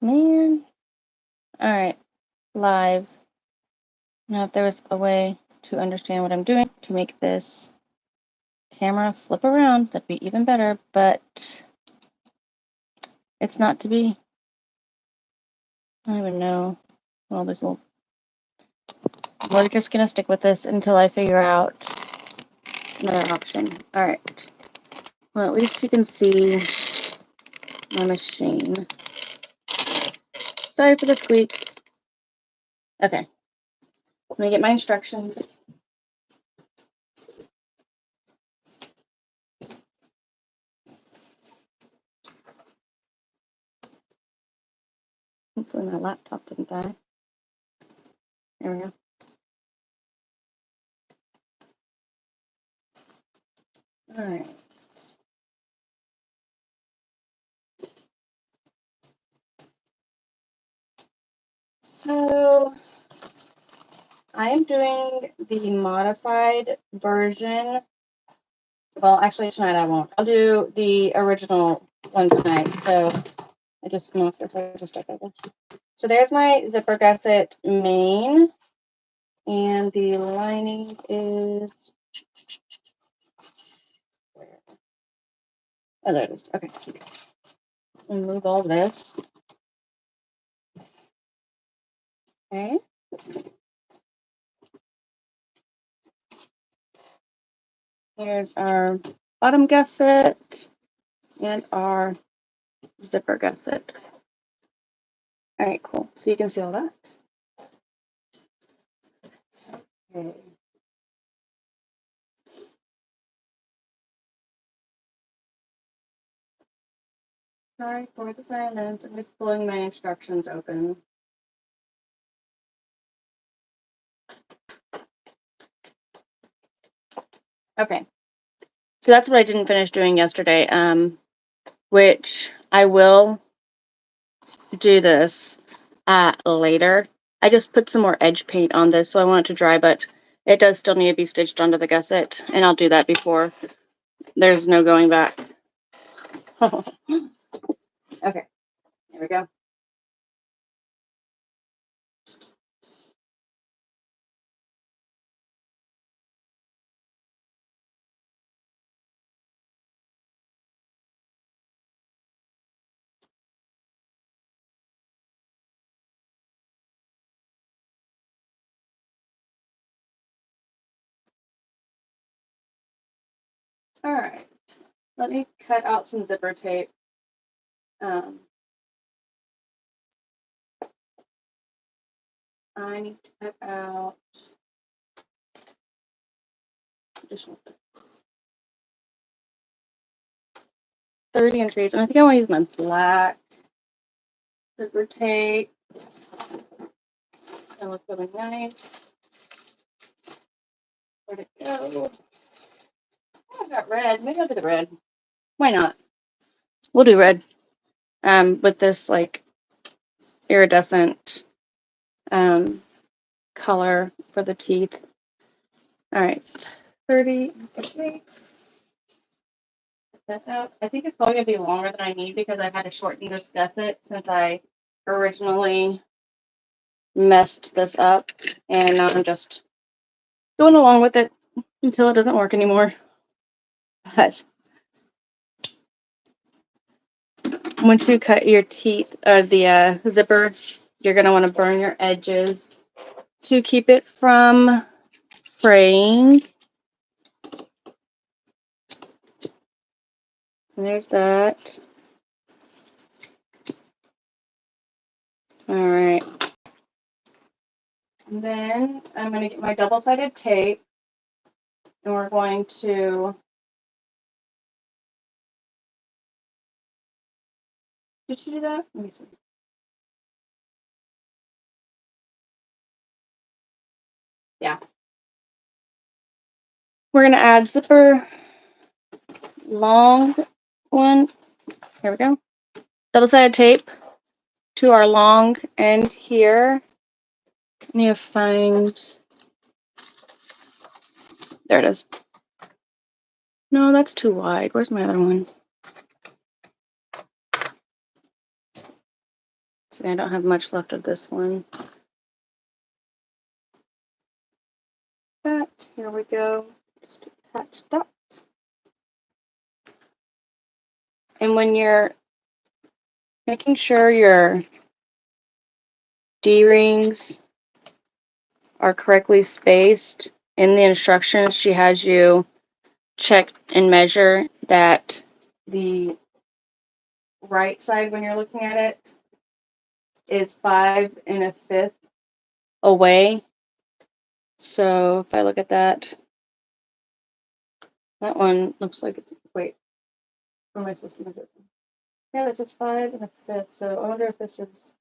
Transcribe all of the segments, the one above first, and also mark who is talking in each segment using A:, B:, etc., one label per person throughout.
A: man. All right, live. Now, if there was a way to understand what I'm doing to make this camera flip around, that'd be even better, but it's not to be. I don't even know. Well, there's a little. We're just gonna stick with this until I figure out another option. All right. Well, at least you can see my machine. Sorry for the squeaks. Okay. Let me get my instructions. Hopefully my laptop didn't die. There we go. All right. So I am doing the modified version. Well, actually tonight I won't. I'll do the original one tonight. So I just stuck over. So there's my zipper gusset main, and the lining is where? Oh, there it is. Okay. Remove all this. Okay. Here's our bottom gusset and our zipper gusset. All right, cool. So you can see all that. Okay. Sorry for the silence. I'm just pulling my instructions open. Okay. So that's what I didn't finish doing yesterday, which I will do this later. I just put some more edge paint on this, so I want it to dry, but it does still need to be stitched onto the gusset, and I'll do that before there's no going back. Okay, here we go. All right, let me cut out some zipper tape. I need to cut out additional 30 inches, and I think I want to use my black zipper tape. That looks really nice. Where'd it go? Oh, I've got red. Maybe I'll do the red. Why not? We'll do red. With this like iridescent color for the teeth. All right, 30. Okay. Put that out. I think it's probably gonna be longer than I need because I've had to shorten this gusset since I originally messed this up, and now I'm just going along with it until it doesn't work anymore. But once you cut your teeth or the zipper, you're gonna want to burn your edges to keep it from fraying. And there's that. All right. And then I'm going to get my double-sided tape, and we're going to. Did you do that? Let me see. Yeah. We're going to add zipper long one. Here we go. Double-sided tape to our long end here. I need to find. There it is. No, that's too wide. Where's my other one? See, I don't have much left of this one. But here we go. Just attach that. And when you're making sure your D-rings are correctly spaced, in the instructions she has you check and measure that the right side, when you're looking at it, is 5 1/5 away. So if I look at that, that one looks like it's, wait, what am I supposed to measure? Yeah, this is 5 1/5. So I wonder if this is,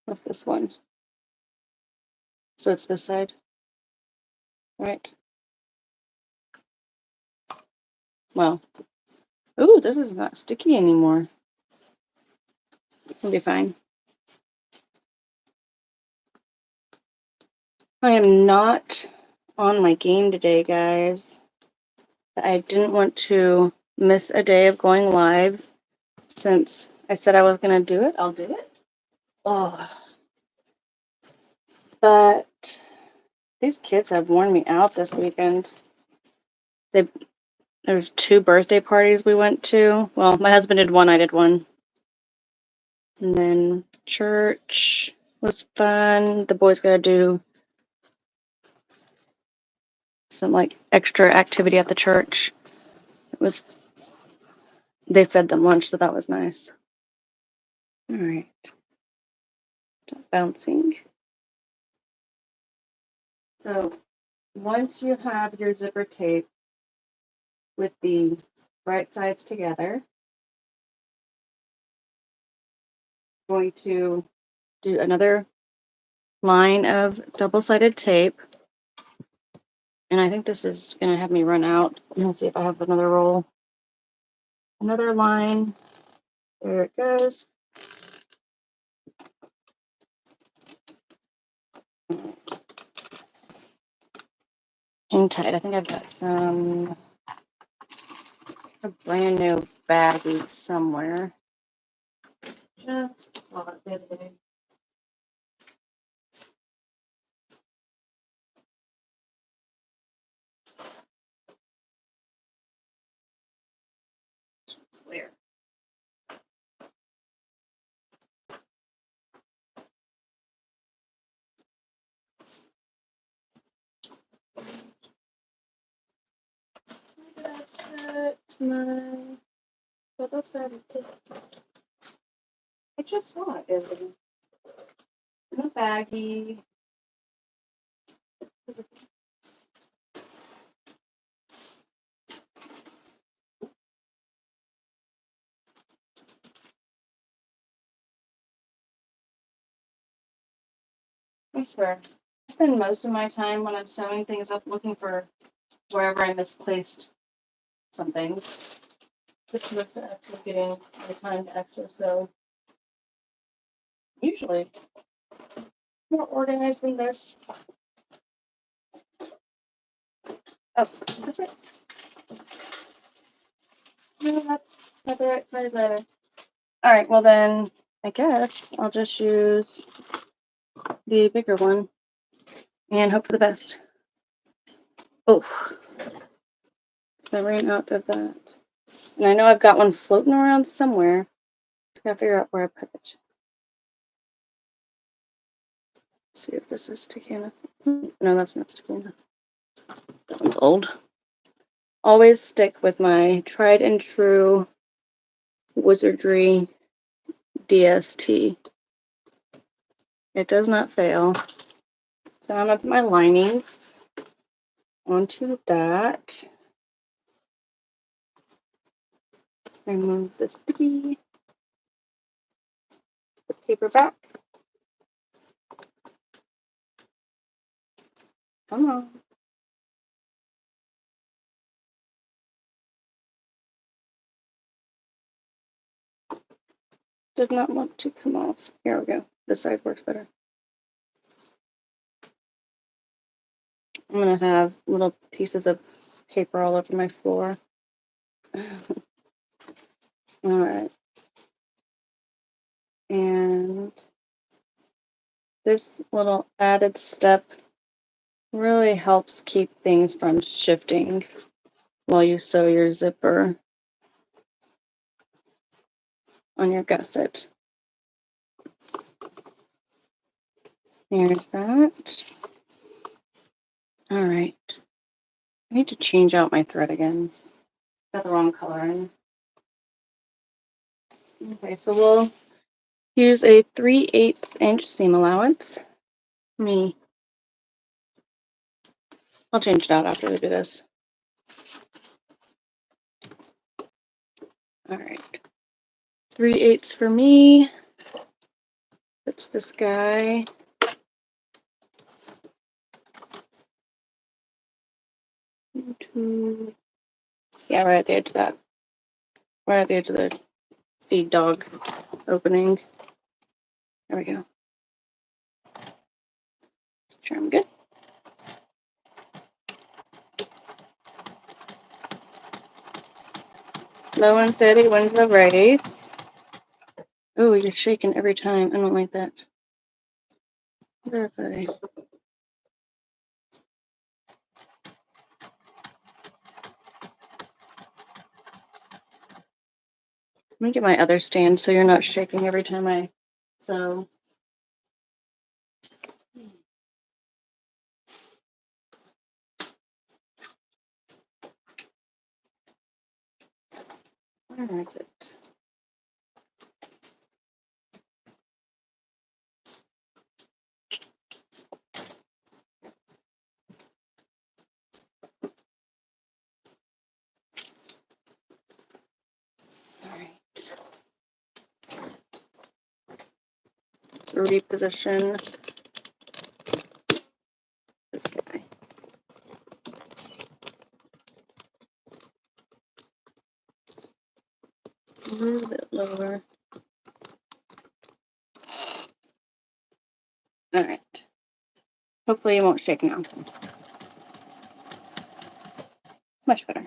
A: what's this one? So it's this side, right? Well, ooh, this is not sticky anymore. It'll be fine. I am not on my game today, guys. I didn't want to miss a day of going live. Since I said I was going to do it, I'll do it. Oh. But these kids have worn me out this weekend. There was 2 birthday parties we went to. Well, my husband did one, I did one. And then church was fun. The boys got to do some like extra activity at the church. They fed them lunch, so that was nice. All right. Stop bouncing. So once you have your zipper tape with the right sides together, I'm going to do another line of double-sided tape. And I think this is going to have me run out. Let's see if I have another roll. Another line. There it goes. Hang tight. I think I've got a brand new baggie somewhere. Just saw it the other day. Where? My double-sided tape. I just saw it in a baggie. I swear, I spend most of my time when I'm sewing things up looking for wherever I misplaced something. Which was actually getting the time to actually sew. Usually more organized than this. Oh, is it? No, that's not the right size either. All right, well then, I guess I'll just use the bigger one and hope for the best. Oh, I ran out of that. And I know I've got one floating around somewhere. Just gotta figure out where I put it. See if this is sticky enough. No, that's not sticky enough. That one's old. Always stick with my tried and true wizardry DST. It does not fail. So I'm gonna put my lining onto that. Remove the sticky. The paper back. Come on. Does not want to come off. Here we go. This side works better. I'm gonna have little pieces of paper all over my floor. All right. And this little added step really helps keep things from shifting while you sew your zipper on your gusset. There's that. All right. I need to change out my thread again. Got the wrong color in. Okay, so we'll use a 3/8 inch seam allowance. I'll change it out after we do this. All right. 3/8 for me. That's this guy. Yeah, right at the edge of that. Right at the edge of the feed dog opening. There we go. Sure, I'm good. Slow and steady wins the race. Oh, you're shaking every time. I don't like that. Verify. Let me get my other stand so you're not shaking every time I sew. Where is it? All right. Let's reposition this guy. A little bit lower. All right. Hopefully it won't shake now. Much better.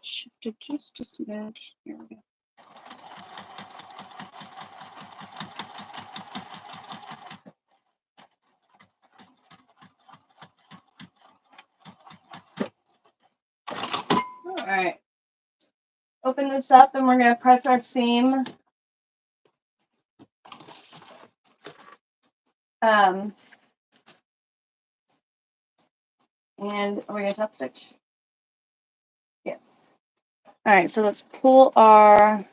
A: Shifted just a smidge. Here we go. All right. Open this up and we're going to press our seam. And we're going to top stitch. Yes. All right, so let's pull our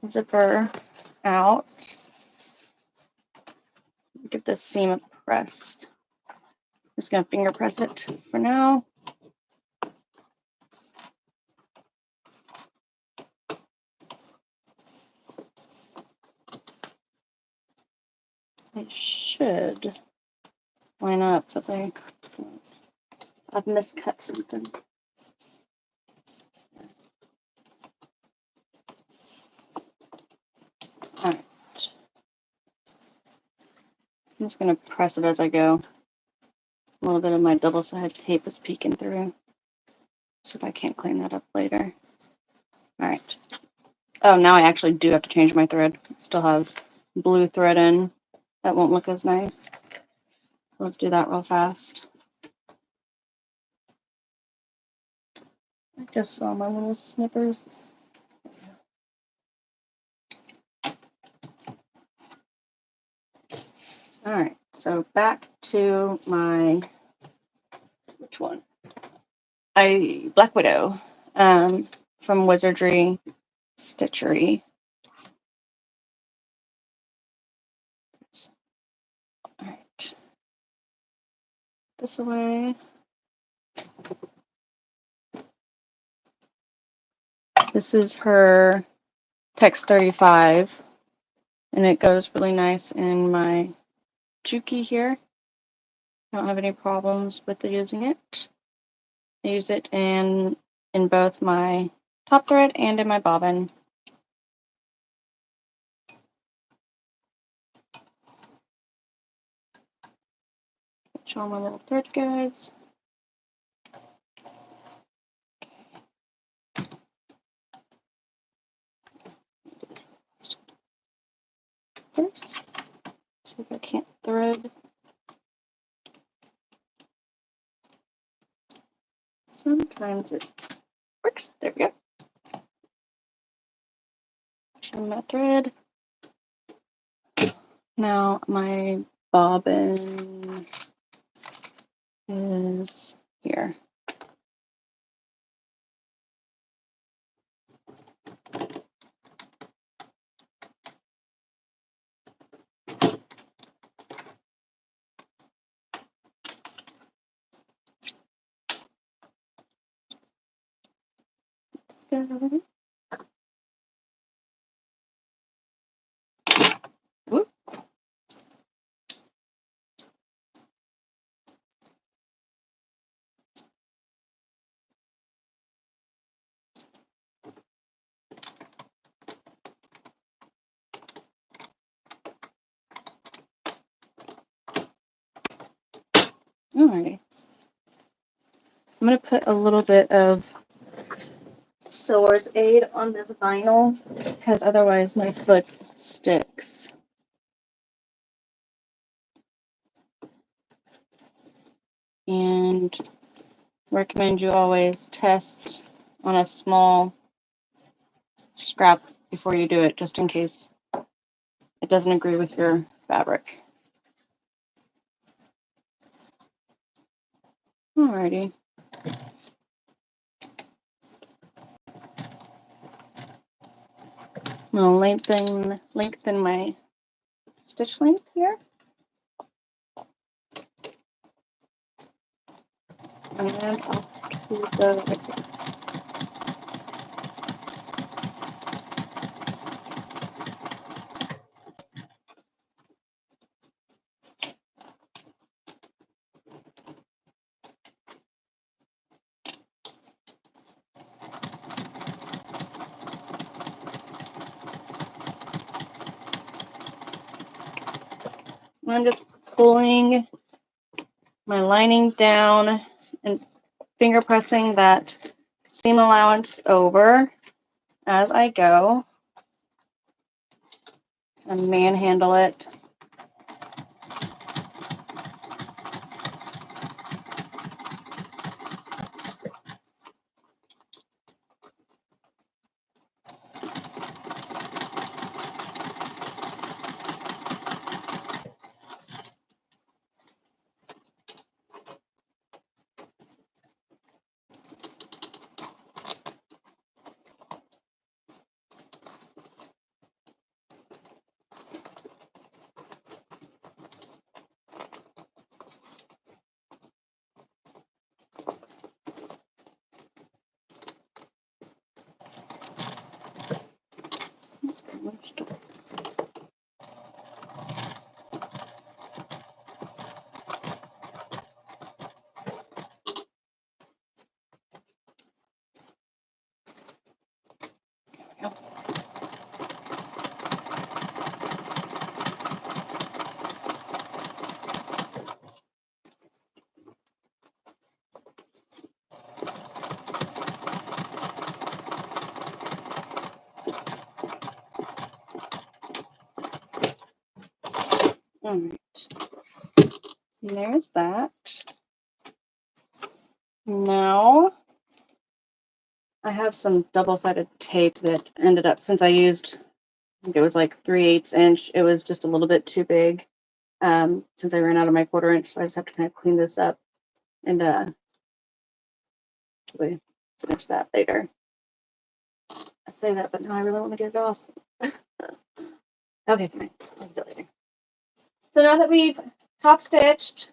A: zipper out. Give this seam a press. I'm just going to finger press it for now. It should line up, but I've miscut something. All right. I'm just going to press it as I go. A little bit of my double-sided tape is peeking through. So if I can't clean that up later. All right. Oh, now I actually do have to change my thread. Still have blue thread in. That won't look as nice. So let's do that real fast. I just saw my little snippers. All right, so back to my, which one? Black Widow from Wizardry Stitchery. All right. This away. This is her Text 35, and it goes really nice in my Juki here. I don't have any problems with using it. I use it in both my top thread and in my bobbin. Show my little thread guides. First, see if I can't thread. Sometimes it works. There we go. Show my thread. Now my bobbin is here. Whoop. Alrighty. I'm going to put a little bit of Sewer's Aid on this vinyl because otherwise my foot sticks. And recommend you always test on a small scrap before you do it, just in case it doesn't agree with your fabric. Alrighty. I'm going to lengthen my stitch length here. And then off to the exits. I'm just pulling my lining down and finger pressing that seam allowance over as I go and manhandle it. All right, and there's that. Now I have some double-sided tape that ended up, since I used, I think it was like 3/8 inch, it was just a little bit too big. Since I ran out of my 1/4 inch, so I just have to kind of clean this up and We finish that later. I say that, but now I really want to get it off. Okay, fine. I'll do it later. So now that we've top stitched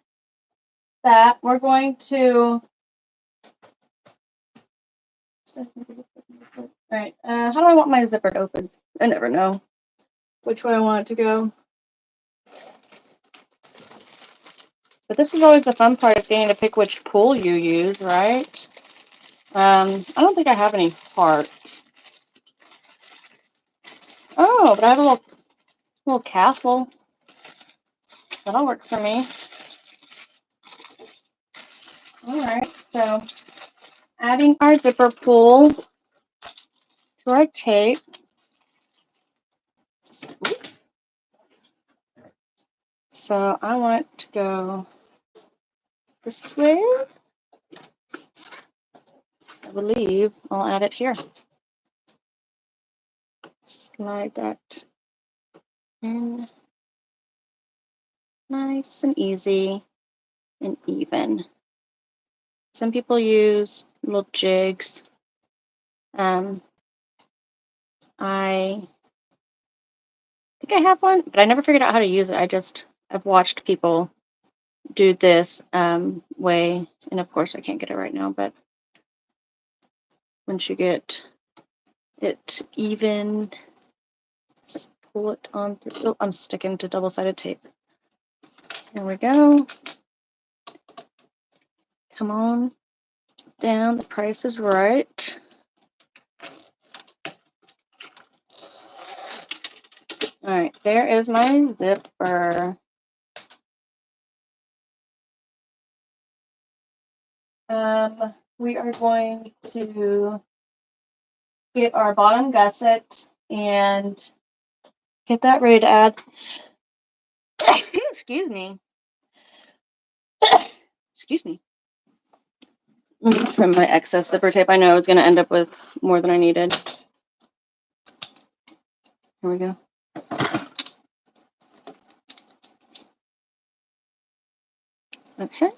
A: that, we're going to. All right. How do I want my zipper to open? I never know which way I want it to go. But this is always the fun part, is getting to pick which pull you use, right? I don't think I have any heart. Oh, but I have a little castle. That'll work for me. All right, so adding our zipper pull to our tape. So I want it to go this way. I believe I'll add it here. Slide that in nice and easy and even. Some people use little jigs. I think I have one, but I never figured out how to use it. I've watched people do this way, and of course I can't get it right now, but once you get it even, just pull it on through. Oh, I'm sticking to double-sided tape. There we go. Come on down, the price is right. All right, there is my zipper. We are going to get our bottom gusset and get that ready to add. Excuse me. Excuse me. Let me trim my excess zipper tape. I know I was going to end up with more than I needed. Here we go. Okay.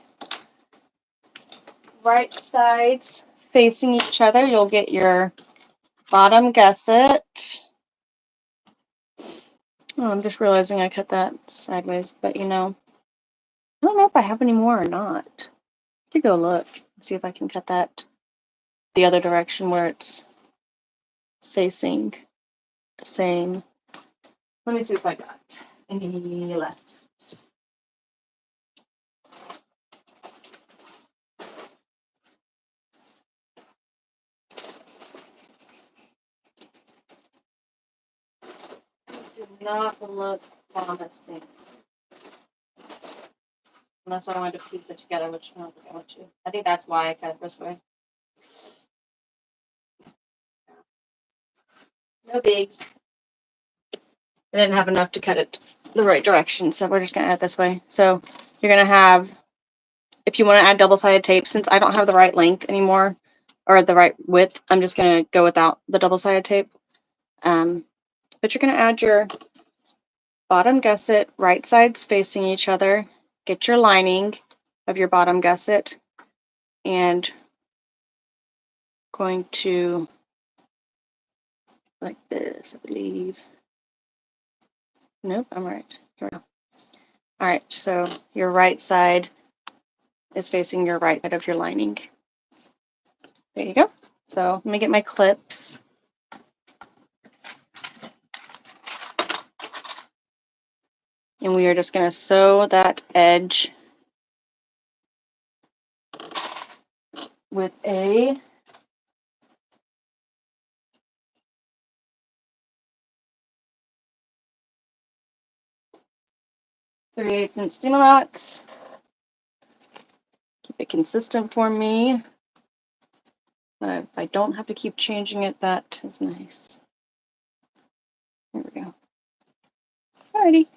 A: Right sides facing each other, you'll get your bottom gusset. Oh, I'm just realizing I cut that sideways, but you know, I don't know if I have any more or not. I could go look and see if I can cut that the other direction where it's facing the same. Let me see if I got any left. Did not look promising. Unless I wanted to piece it together, which I don't think I want to. I think that's why I cut it this way. No bigs. I didn't have enough to cut it the right direction, so we're just going to add it this way. So you're going to have, if you want to add double-sided tape, since I don't have the right length anymore, or the right width, I'm just going to go without the double-sided tape. But you're going to add your bottom gusset, right sides facing each other. Get your lining of your bottom gusset, and going to like this, I believe. Nope, I'm right. Here we go. All right, so your right side is facing your right side of your lining. There you go. So let me get my clips. And we are just going to sew that edge with a .3/8" seam allowance. Keep it consistent for me. But if I don't have to keep changing it, that is nice. There we go. Alrighty,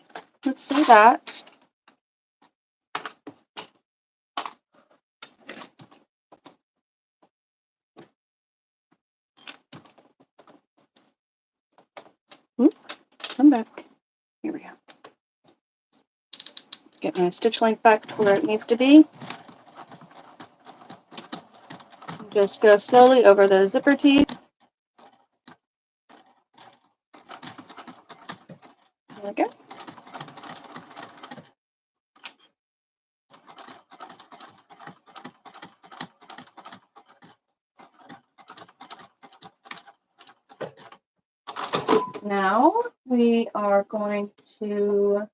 A: let's sew that. Oop, come back. Here we go. Get my stitch length back to where it needs to be. Just go slowly over the zipper teeth. There we go. Now we are going to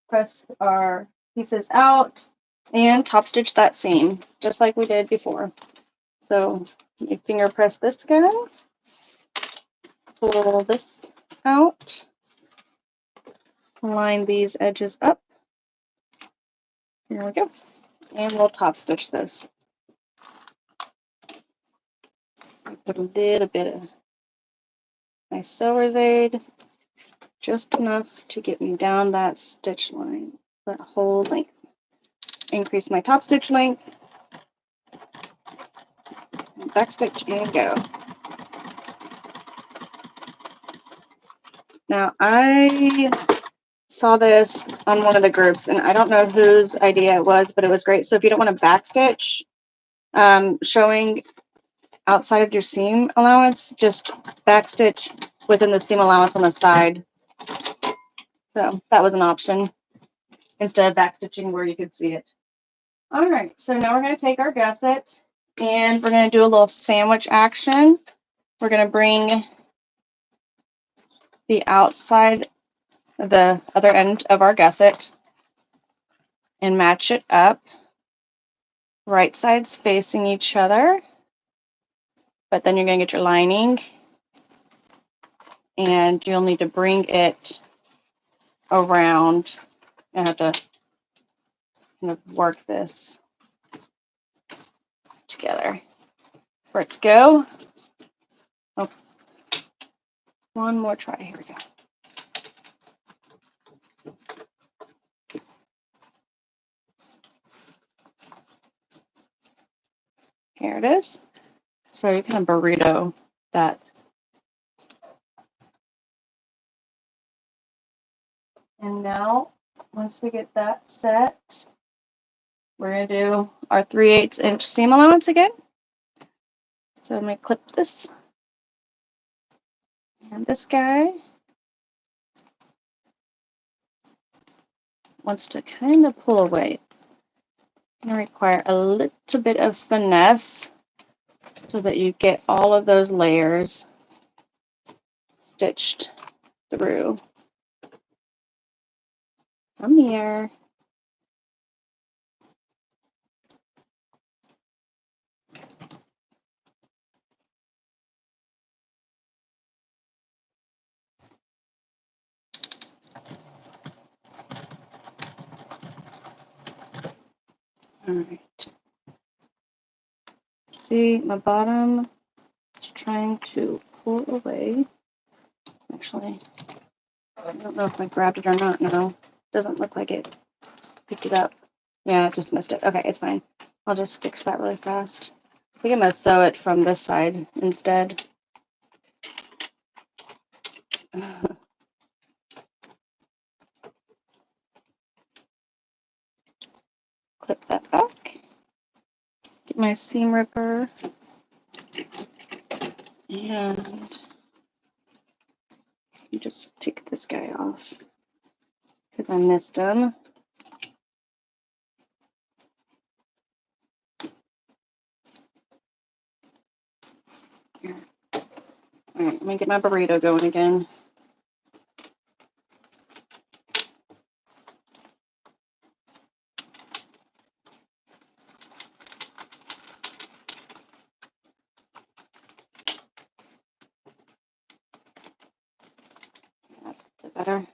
A: press our pieces out and top stitch that seam, just like we did before. So you finger press this guy, pull this out, line these edges up. Here we go. And we'll top stitch this. Put a little bit of my sewer's aid, just enough to get me down that stitch line, that whole length. Increase my top stitch length, back stitch, and go. Now I saw this on one of the groups, and I don't know whose idea it was, but it was great. So if you don't want to backstitch, showing outside of your seam allowance, just backstitch within the seam allowance on the side. So that was an option instead of backstitching where you could see it. All right, so now we're going to take our gusset and we're going to do a little sandwich action. We're going to bring the outside of the other end of our gusset and match it up. Right sides facing each other, but then you're going to get your lining and you'll need to bring it around and have to kind of work this together for it to go. Oh, one more try. Here we go. Here it is. So you kind of burrito that. And now, once we get that set, we're going to do our 3/8 inch seam allowance again. So I'm going to clip this and this guy wants to kind of pull away. It's going to require a little bit of finesse so that you get all of those layers stitched through. Come here. All right. See, my bottom is trying to pull away. Actually, I don't know if I grabbed it or not. No, doesn't look like it. Picked it up. Yeah, I just missed it. Okay, it's fine. I'll just fix that really fast. I think I'm going to sew it from this side instead. Clip that back. Get my seam ripper. And you just take this guy off because I missed him. Here. All right, let me get my burrito going again. That's a bit better.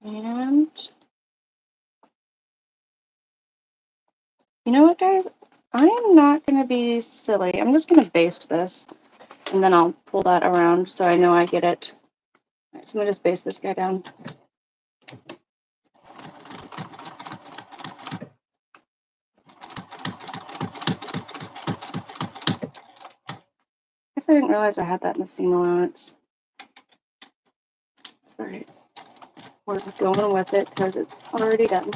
A: And you know what, guys? I am not going to be silly. I'm just going to baste this, and then I'll pull that around so I know I get it. All right, so I'm going to just baste this guy down. I guess I didn't realize I had that in the seam allowance. That's all right. We're going with it because it's already done.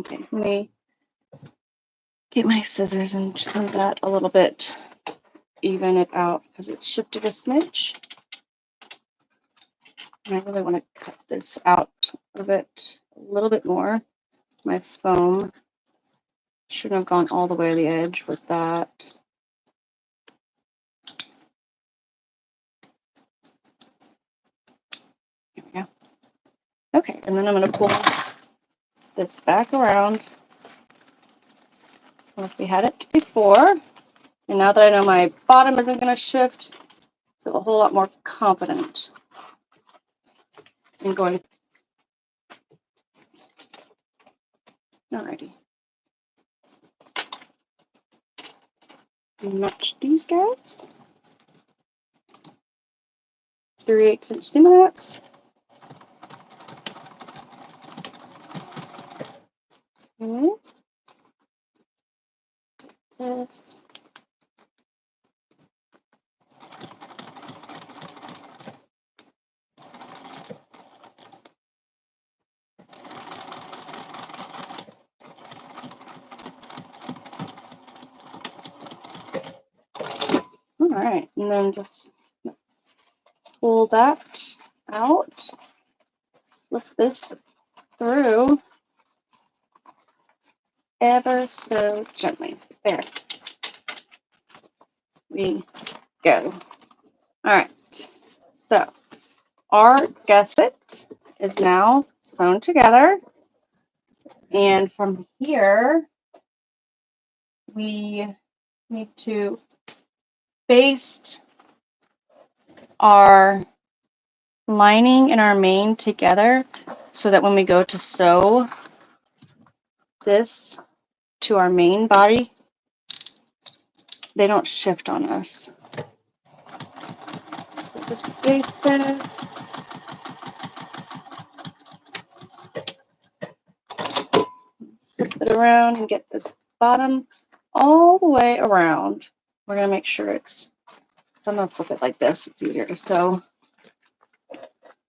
A: Okay, let me get my scissors and trim that a little bit, even it out because it's shifted a smidge. And I really want to cut this out of it a little bit more. My foam shouldn't have gone all the way to the edge with that. Here we go. Okay, and then I'm going to pull this back around like we had it before. And now that I know my bottom isn't going to shift, I feel a whole lot more confident in going. Alrighty. Match these guys. 3/8 inch seam allowance. This. All right, and then just pull that out, flip this through ever so gently. There we go. All right, so our gusset is now sewn together, and from here we need to baste our lining and our main together so that when we go to sew this to our main body, they don't shift on us. So just baste this. Flip it around and get this bottom all the way around. We're going to make sure it's, so I'm going to flip it like this. It's easier to sew.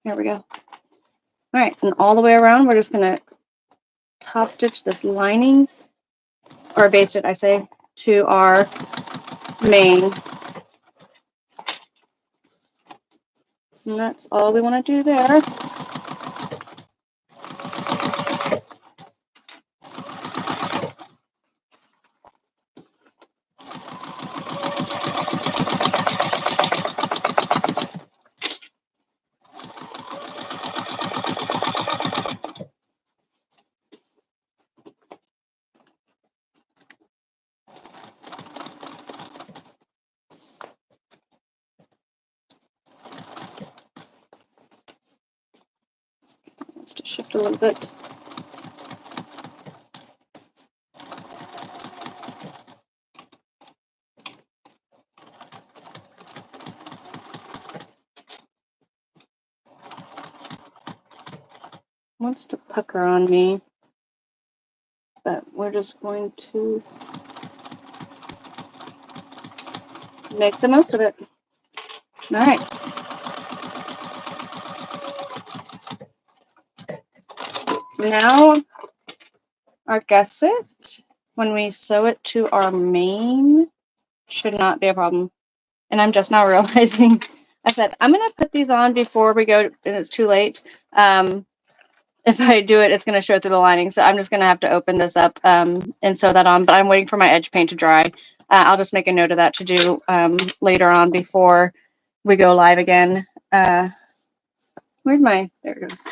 A: Here we go. All right, and all the way around, we're just going to top stitch this lining, or baste it, I say, to our main. And that's all we want to do there. Let's just shift a little bit. Wants to pucker on me, but we're just going to make the most of it. All right. Now our gusset, when we sew it to our main, should not be a problem. And I'm just now realizing, I said, I'm going to put these on before we go, and it's too late. If I do it, it's going to show through the lining. So I'm just going to have to open this up and sew that on. But I'm waiting for my edge paint to dry. I'll just make a note of that to do later on before we go live again. Where'd my, there it goes.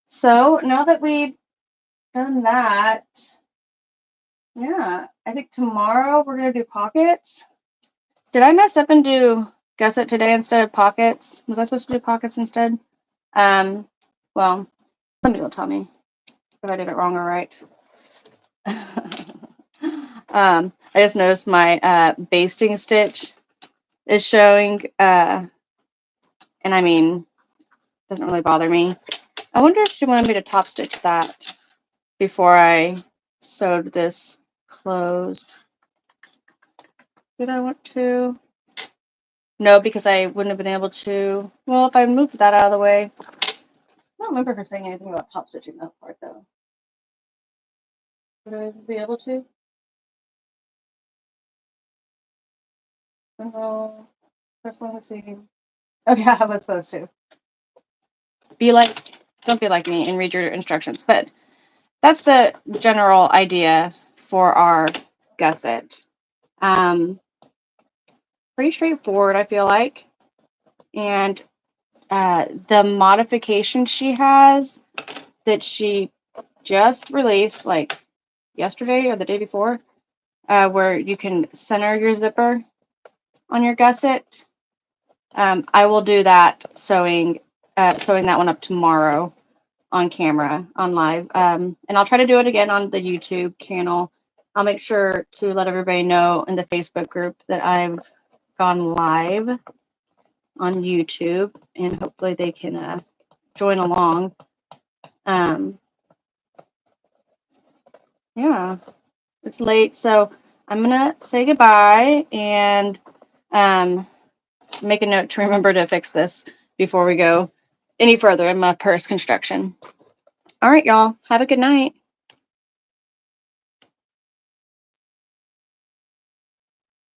A: So now that we've done that, yeah, I think tomorrow we're going to do pockets. Did I mess up and do gusset today instead of pockets? Was I supposed to do pockets instead? Well, somebody will tell me if I did it wrong or right. I just noticed my basting stitch is showing, and I mean, it doesn't really bother me. I wonder if she wanted me to top stitch that before I sewed this closed. Did I want to? No, because I wouldn't have been able to. Well, if I moved that out of the way. I don't remember her saying anything about top stitching that part though. Would I be able to? No. First one was seeing. Okay, I was supposed to. Don't be like me and read your instructions. But that's the general idea for our gusset. Pretty straightforward, I feel like. And the modification she has that she just released, like yesterday or the day before, where you can center your zipper on your gusset. I will do that sewing that one up tomorrow on camera, on live. And I'll try to do it again on the YouTube channel. I'll make sure to let everybody know in the Facebook group that I've gone live on YouTube, and hopefully they can join along. Yeah, it's late, so I'm gonna say goodbye and make a note to remember to fix this before we go any further in my purse construction. All right, y'all. Have a good night.